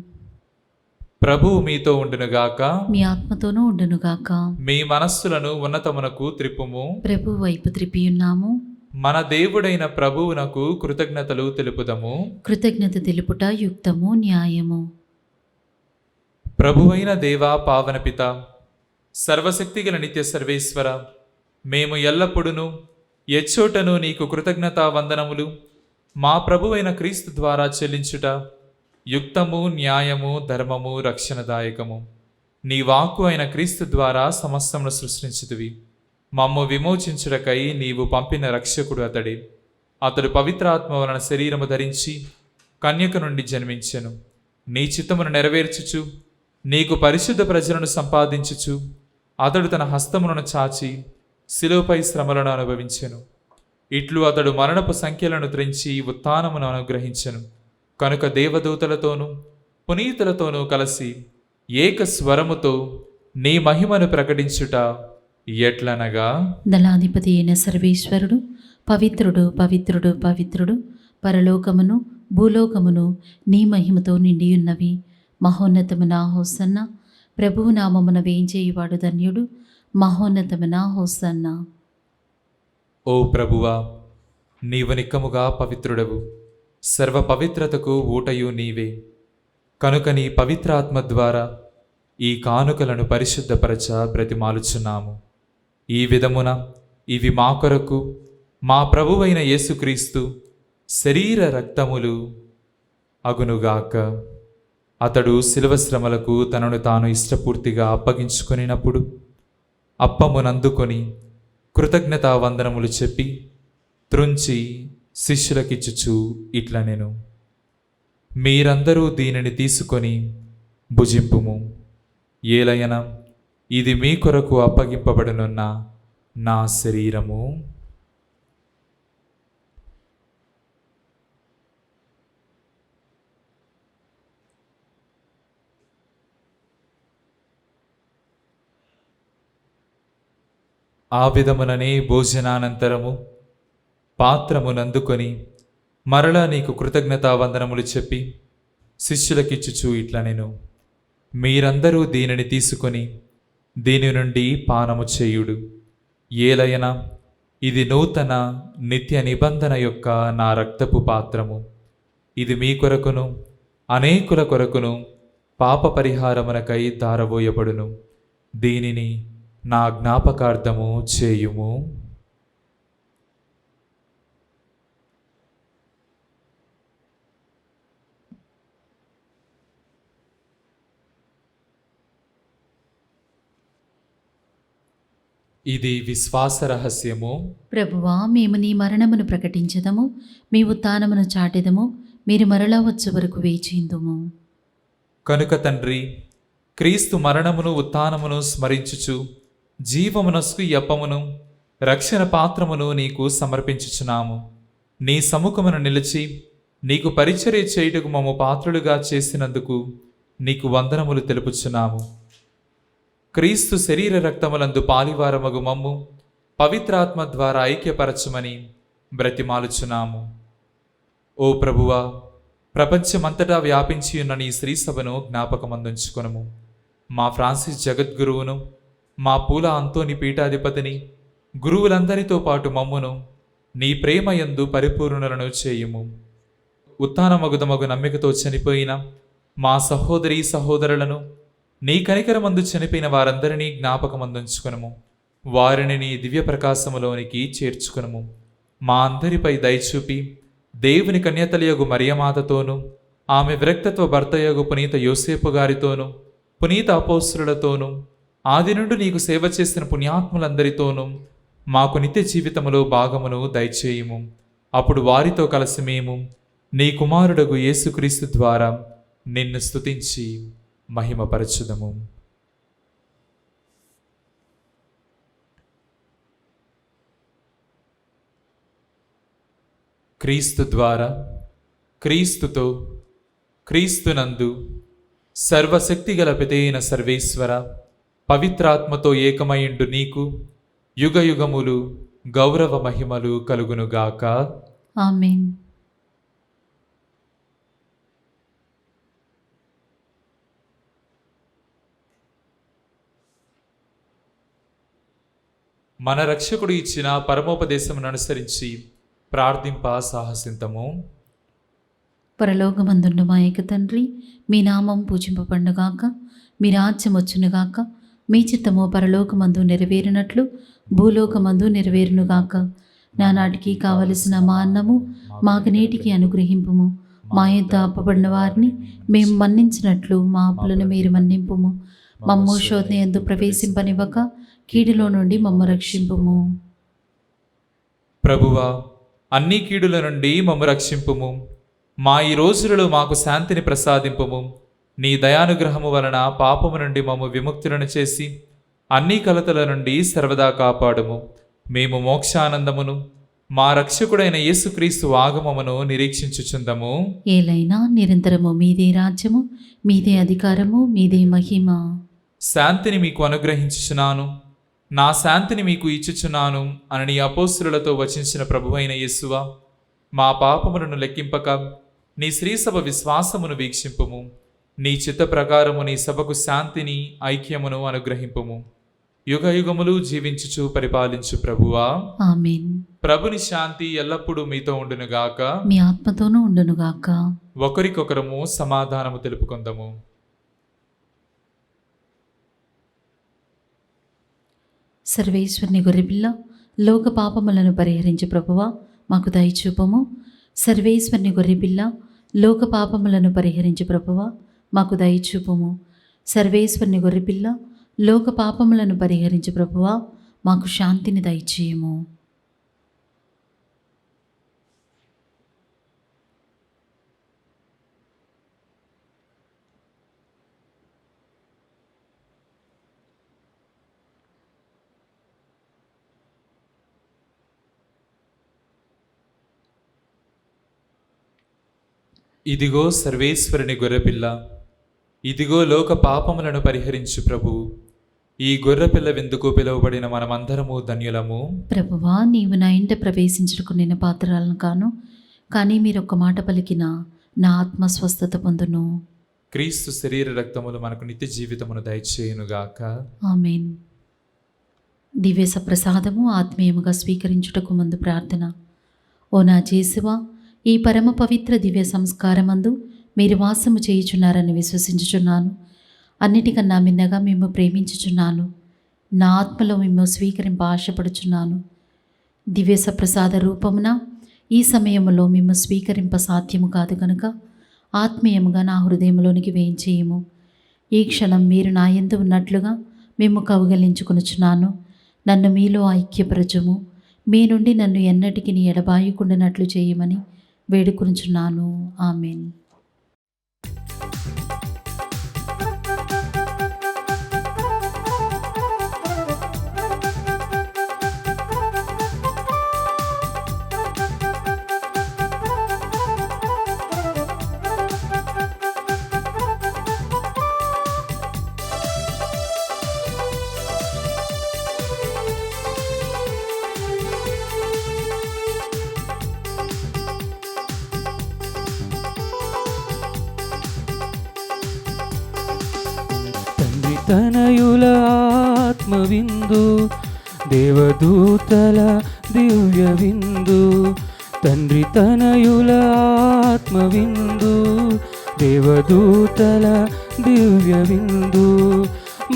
ప్రభువు మీతో ఉండునుగాక, మీ ఆత్మతోనూ ఉండునుగాక. మీ మనస్సులను ఉన్నతమునకు త్రిప్పుము. ప్రభు వైపు త్రిపియున్నాము. మన దేవుడైన ప్రభువునకు కృతజ్ఞతలు తెలుపుదము. కృతజ్ఞత తెలుపుట యుక్తము, న్యాయము. ప్రభువైన దేవా, పావన పిత, సర్వశక్తిగల నిత్య సర్వేశ్వర, మేము ఎల్లప్పుడూ ఎచ్చోటను నీకు కృతజ్ఞతా వందనములు మా ప్రభువైన క్రీస్తు ద్వారా చెల్లించుట యుక్తము, న్యాయము, ధర్మము, రక్షణదాయకము. నీ వాక్కు అయిన క్రీస్తు ద్వారా సమస్తమును సృష్టించుతివి. మమ్ము విమోచించుటకై నీవు పంపిన రక్షకుడు అతడే. అతడు పవిత్రాత్మ వలన శరీరము ధరించి కన్యక నుండి జన్మించెను. నీ చిత్తమును నెరవేర్చుచు నీకు పరిశుద్ధ ప్రజలను సంపాదించుచు అతడు తన హస్తములను చాచి శిలువపై శ్రమలను అనుభవించెను. ఇట్లు అతడు మరణపు సంఖ్యలను త్రెంచి ఉత్థానమును అనుగ్రహించెను. కనుక దేవదూతలతోనూ పునీతులతోనూ కలిసి ఏక స్వరముతో నీ మహిమను ప్రకటించుట ఎట్లనగా, దళాధిపతి అయిన సర్వేశ్వరుడు పవిత్రుడు, పవిత్రుడు, పవిత్రుడు, పరలోకమును భూలోకమును నీ మహిమతో నిండియున్నవి. మహోన్నతమున హోసన్న. ప్రభువు నామమున వేయించేయువాడు ధన్యుడు. మహోన్నతమున హోసన్న. ఓ ప్రభువా, నీవు నిక్కముగా పవిత్రుడవు. సర్వ పవిత్రతకు ఊటయు నీవే. కనుక నీ పవిత్రాత్మ ద్వారా ఈ కానుకలను పరిశుద్ధపరచ బ్రతిమాలుచున్నాము. ఈ విధమున ఇవి మా కొరకు మా ప్రభువైన యేసుక్రీస్తు శరీర రక్తములు అగునుగాక. అతడు శిలువ శ్రమలకు తనను తాను ఇష్టపూర్తిగా అప్పగించుకొనినప్పుడు అప్పమునందుకొని కృతజ్ఞతా వందనములు చెప్పి త్రుంచి శిష్యులకిచ్చుచు ఇట్లనెను: మీరందరూ దీనిని తీసుకొని భుజింపుము. ఏలయన ఇది మీ కొరకు అప్పగింపబడనున్న నా శరీరము. ఆ విధముననే భోజనానంతరము పాత్రమునందుకొని మరలా నీకు కృతజ్ఞతా వందనములు చెప్పి శిష్యులకిచ్చుచు ఇట్లనెను: మీరందరూ దీనిని తీసుకొని దీని నుండి పానము చేయుడు. ఏలయన ఇది నూతన నిత్య నిబంధన యొక్క నా రక్తపు పాత్రము. ఇది మీ కొరకును అనేకుల కొరకును పాప పరిహారమునకై దారబోయబడును. దీనిని నా జ్ఞాపకార్థము చేయుము. ఇది విశ్వాస రహస్యము. ప్రభువా, మేము నీ మరణమును ప్రకటించదము, మీ ఉత్థానమును చాటెదము, మీరు మరలా వచ్చే వరకు వేచిందుము. కనుక తండ్రి, క్రీస్తు మరణమును ఉత్థానమును స్మరించుచు జీవమునస్కు ఈ అప్పమును రక్షణ పాత్రమును నీకు సమర్పించుచున్నాము. నీ సముఖమును నిలిచి నీకు పరిచర్య చేయుటకు మమ్ము పాత్రులుగా చేసినందుకు నీకు వందనములు తెలుపుచున్నాము. క్రీస్తు శరీర రక్తములందు పాలివారమగు మమ్ము పవిత్రాత్మ ద్వారా ఐక్యపరచుమని బ్రతిమాలుచున్నాము. ఓ ప్రభువా, ప్రపంచమంతటా వ్యాపించి ఉన్న నీ శ్రీసభను జ్ఞాపకమందుంచుకొనుము. మా ఫ్రాన్సిస్ జగద్గురువును, మా పూల అంతోని పీఠాధిపతిని, గురువులందరితో పాటు మమ్మును నీ ప్రేమయందు పరిపూర్ణులను చేయుము. ఉత్థానమగుదమగు నమ్మికతో చనిపోయిన మా సహోదరీ సహోదరులను, నీ కనికరమందు చనిపోయిన వారందరినీ జ్ఞాపకమందుంచుకొనుము. వారిని నీ దివ్య ప్రకాశములోనికి చేర్చుకొనుము. మా అందరిపై దయచూపి దేవుని కన్యతలియగు మరియమాతతోనూ, ఆమె విరక్తత్వ భర్తయగు పునీత యోసేపు గారితోనూ, పునీత అపోస్తులతోనూ, ఆది నుండి నీకు సేవ చేసిన పుణ్యాత్ములందరితోనూ మాకు నిత్య జీవితములో భాగమును దయచేయుము. అప్పుడు వారితో కలిసి మేము నీ కుమారుడగు యేసుక్రీస్తు ద్వారా నిన్ను స్తుతించి మహిమపరచుదము. క్రీస్తు ద్వారా, క్రీస్తుతో, క్రీస్తునందు సర్వశక్తిగల పితైన సర్వేశ్వర, పవిత్రాత్మతో ఏకమైండు నీకు యుగయుగములు గౌరవ మహిమలు కలుగునుగాక. ఆమేన్. మన రక్షకుడు ఇచ్చిన పరమోపదేశమును అనుసరించి ప్రార్థింప సాహసింతము. పరలోకమందుండు మా ఏక తండ్రి, మీ నామం పూజింపబడుగాక, మీ రాజ్యం వచ్చునుగాక, మీ చిత్తము పరలోకమందు నెరవేరినట్లు భూలోకమందు నెరవేరునుగాక. నానాటికి కావలసిన మా అన్నము మాకు నేటికి అనుగ్రహింపుము. మా యొద్ద అప్పబడిన వారిని మేము మన్నించినట్లు మా అప్పులను మీరు మన్నింపుము. మమ్ము శోధన యందు ప్రవేశింపనివ్వక కీడులో నుండి మమ్ము రక్షింపుము. ప్రభువా, అన్ని కీడుల నుండి మమ్ము రక్షింపుము. మా ఈ రోజులలో మాకు శాంతిని ప్రసాదింపుము. నీ దయానుగ్రహము వలన పాపము నుండి మమ్ము విముక్తులను చేసి అన్ని కలతల నుండి సర్వదా కాపాడుము. మేము మోక్షానందమును మా రక్షకుడైన యేసుక్రీస్తు ఆగమమును నిరీక్షించుచుందము. ఏలైనా నిరంతరము మీదే రాజ్యము, మీదే అధికారము, మీదే మహిమ. శాంతిని మీకు అనుగ్రహించుచున్నాను, నా శాంతిని మీకు ఇచ్చుచున్నాను అని నీ అపోస్తులతో వచించిన ప్రభువైన యేసువా, మా పాపములను లెక్కింపక నీ శ్రీసభ విశ్వాసమును వీక్షింపుము. నీ చిత్త ప్రకారము నీ సభకు శాంతిని ఐక్యమును అనుగ్రహింపుము. యుగయుగములు జీవించుచు పరిపాలించు ప్రభువా. ఆమేన్. ప్రభుని శాంతి ఎల్లప్పుడూ మీతో ఉండునుగాక. మీ ఆత్మతోనూ ఉండునుగాక. ఒకరికొకరము సమాధానము తెలుపుకుందాము. సర్వేశ్వరుని గొర్రెపిల్ల, లోక పాపములను పరిహరించు ప్రభువా మాకు దయచూపము. సర్వేశ్వరుని గొర్రెపిల్ల, లోక పాపములను పరిహరించు ప్రభువా మాకు దయచూపము. సర్వేశ్వరుని గొర్రెపిల్ల, లోక పాపములను పరిహరించు ప్రభువా మాకు శాంతిని దయచేయము. ఇదిగో సర్వేశ్వరుని గొర్రెపిల్ల, ఇదిగో లోక పాపములను పరిహరించు ప్రభు. ఈ గొర్రెపిల్ల విందుకు పిలువబడిన మనమందరము ధన్యులము. ప్రభువా, నీవు నా ఇంట ప్రవేశించుటకు నేను పాత్రలను కాను, కానీ మీరు ఒక్క మాట పలికిన నా ఆత్మ స్వస్థత పొందును. క్రీస్తు శరీర రక్తములు మనకు నిత్య జీవితమును దయచేయునుగాక. ఆమేన్. దివ్య సప్రసాదము ఆత్మీయముగా స్వీకరించుటకు ముందు ప్రార్థన. ఓ నా జేసువా, ఈ పరమ పవిత్ర దివ్య సంస్కారమందు మీరు వాసము చేయుచున్నారని విశ్వసించుచున్నాను. అన్నిటికన్నా మిన్నగా మేము ప్రేమించుచున్నాను. నా ఆత్మలో మేము స్వీకరింప ఆశపడుచున్నాను. దివ్య సప్రసాద రూపమున ఈ సమయంలో మేము స్వీకరింప సాధ్యము కాదు కనుక ఆత్మీయముగా నా హృదయంలోనికి వేయించేయము. ఈ క్షణం మీరు నా యందు ఉన్నట్లుగా మేము కౌగలించుకొనుచున్నాను. నన్ను మీలో ఐక్యపరచుము. మీ నుండి నన్ను ఎన్నటికి ఎడబాయకుండానట్లు చేయమని వేడుకొనుచున్నాను. ఆమేన్. తనయుల ఆత్మవిందు, దేవదూతల దివ్య విందు. తండ్రి తనయుల ఆత్మవిందు, దేవదూతల దివ్య విందు.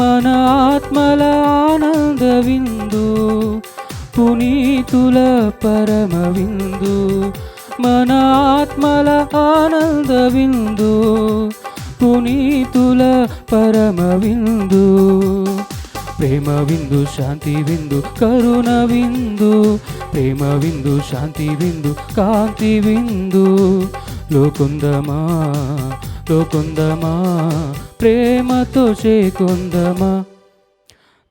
మన ఆత్మల ఆనంద విందు, పునీతుల పరమ విందు. మన ఆత్మల ఆనంద విందు, పునీతుల పరమ విందు. ప్రేమ విందు, శాంతి విందు, కరుణ విందు. ప్రేమ విందు, శాంతి విందు, కాంతి విందు. లోకొందమా లోకొందమా, ప్రేమతో చేకొందమా.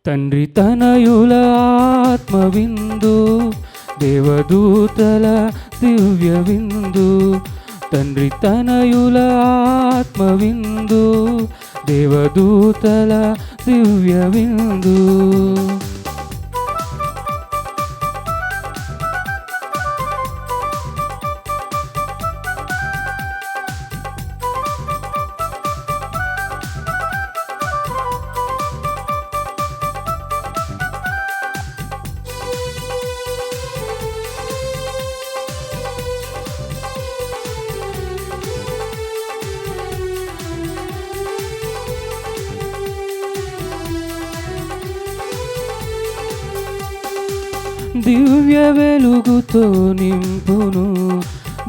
తండ్రి తనయుల ఆత్మ విందు, దేవదూతల దివ్య విందు. తండ్రి తనయుల ఆత్మ విందు, దేవదూతల దివ్య విందు. దివ్య వెలుగుతో నింపును,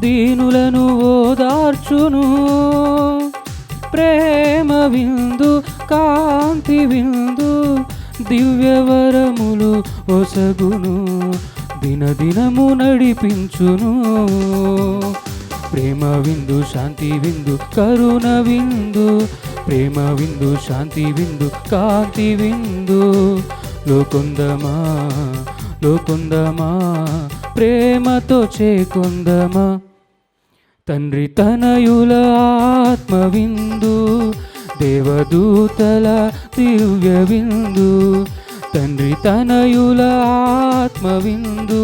దీనులను ఓదార్చును. ప్రేమ విందు, కాంతి విందు, దివ్య వరములు ఒసగును, దినదినము నడిపించును. ప్రేమ విందు, శాంతి విందు, కరుణ విందు. ప్రేమ విందు, శాంతి విందు, కాంతి విందు. లోకొందమా లోకొందమా, ప్రేమతో చేకొందమా. తండ్రి తనయుల ఆత్మ విందు, దేవదూతల దివ్య విందు. తండ్రి తనయుల ఆత్మ విందు,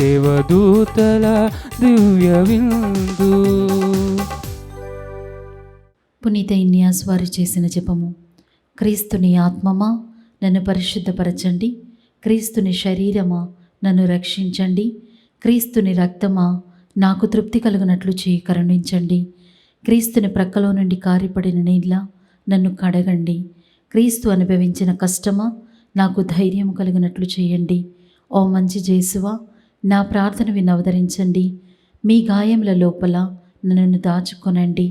దేవదూతల దివ్య విందు. పునీత ఇన్యాస్ వారు చేసిన జపము. క్రీస్తుని ఆత్మమా నన్ను పరిశుద్ధపరచండి, క్రీస్తుని శరీరమా నన్ను రక్షించండి. క్రీస్తుని రక్తమా, నాకు తృప్తి కలుగునట్లు చేయి కరుణించండి. క్రీస్తుని ప్రక్కలో నుండి కారిపడిన నీళ్ళ నన్ను కడగండి. క్రీస్తు అనుభవించిన కష్టమా, నాకు ధైర్యం కలిగినట్లు చేయండి. ఓ మంచి జేసువా, నా ప్రార్థన విని అవతరించండి. మీ గాయముల లోపల నన్ను దాచుకొనండి.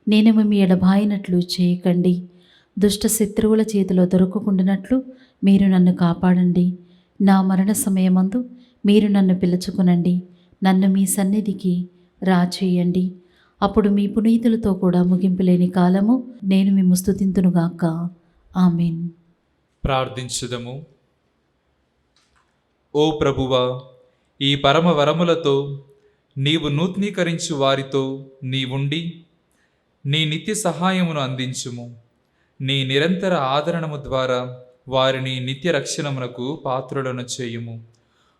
నేనేమో మీ ఎడబాయినట్లు చేయకండి. దుష్ట శత్రువుల చేతిలో దొరకకుండానట్లు మీరు నన్ను కాపాడండి. నా మరణ సమయమందు మీరు నన్ను పిలుచుకునండి. నన్ను మీ సన్నిధికి రాచేయండి. అప్పుడు మీ పునీతులతో కూడా ముగింపులేని కాలము నేను మిమ్ము స్తుతింతునుగాక. ఆమేన్. ప్రార్థించుదము. ఓ ప్రభువా, ఈ పరమ వరములతో నీవు నూతనీకరించు వారితో నీవుండి నీ నిత్య సహాయమును అందించుము. నీ నిరంతర ఆదరణము ద్వారా వారిని నిత్య రక్షణమునకు పాత్రులను చేయుము.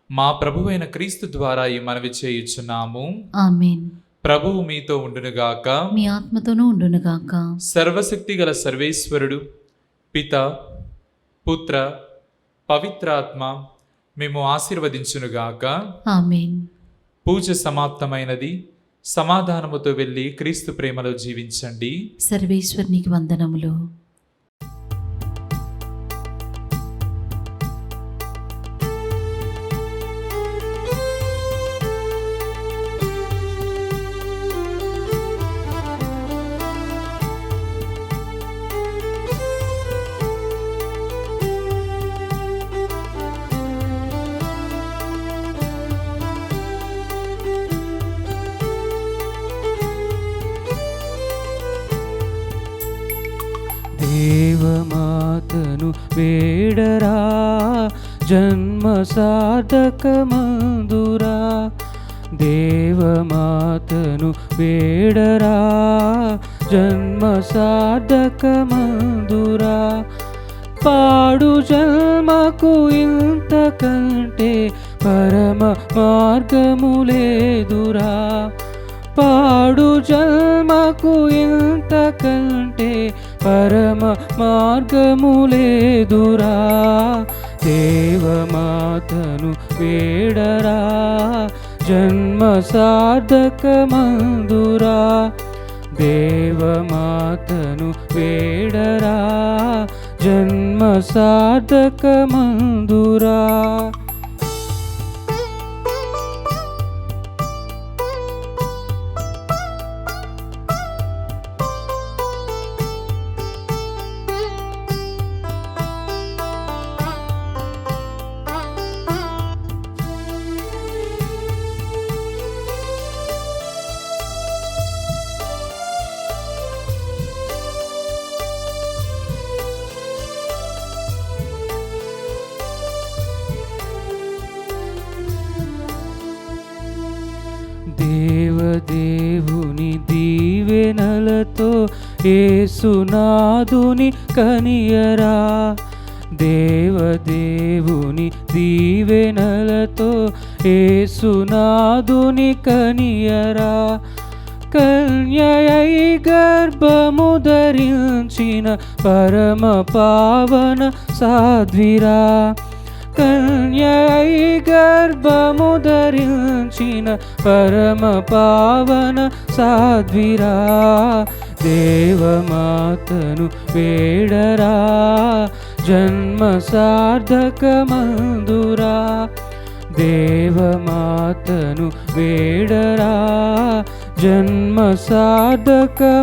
మా ప్రభువైన క్రీస్తు ద్వారా ఈ మనవి చేయుచున్నాము. ఆమేన్. ప్రభువు మీతో ఉండునుగాక, మీ ఆత్మతోనూ ఉండునుగాక. సర్వశక్తి గల సర్వేశ్వరుడు పిత, పుత్ర, పవిత్రాత్మ మేము ఆశీర్వదించునుగాక. ఆమేన్. పూజ సమాప్తమైనది. సమాధానముతో వెళ్ళి క్రీస్తు ప్రేమలో జీవించండి. సర్వేశ్వరునికి వందనములు. దేవమాతను వేడరా, జన్మ సార్థకమందురా. దేవమాతను వేడరా, జన్మ సార్థకమందురా. పాడు జన్మకు ఇంతకంటే పరమ మార్గము లేదురా. పాడు జన్మకు ఇంతకంటే పరమ మార్గము లేదురా. దేవమాతను వేడరా, జన్మ సార్థకమందురా. దేవమాతను వేడరా, జన్మ సార్థకమందురా. దేవదేవుని దీవెనలతో యేసునాథుని కనియరా. దేవదేవుని దీవెనలతో యేసునాథుని కనియరా. కన్యయై గర్భము ధరించిన పరమ పావన సాధ్విరా. కన్యై గర్భము ధరించిన పరమ పావన సాధ్విరా. దేవమాతను వేడరా, జన్మ సార్థకమందురా. దేవమాతను వేడరా, జన్మ సార్థకమందురా.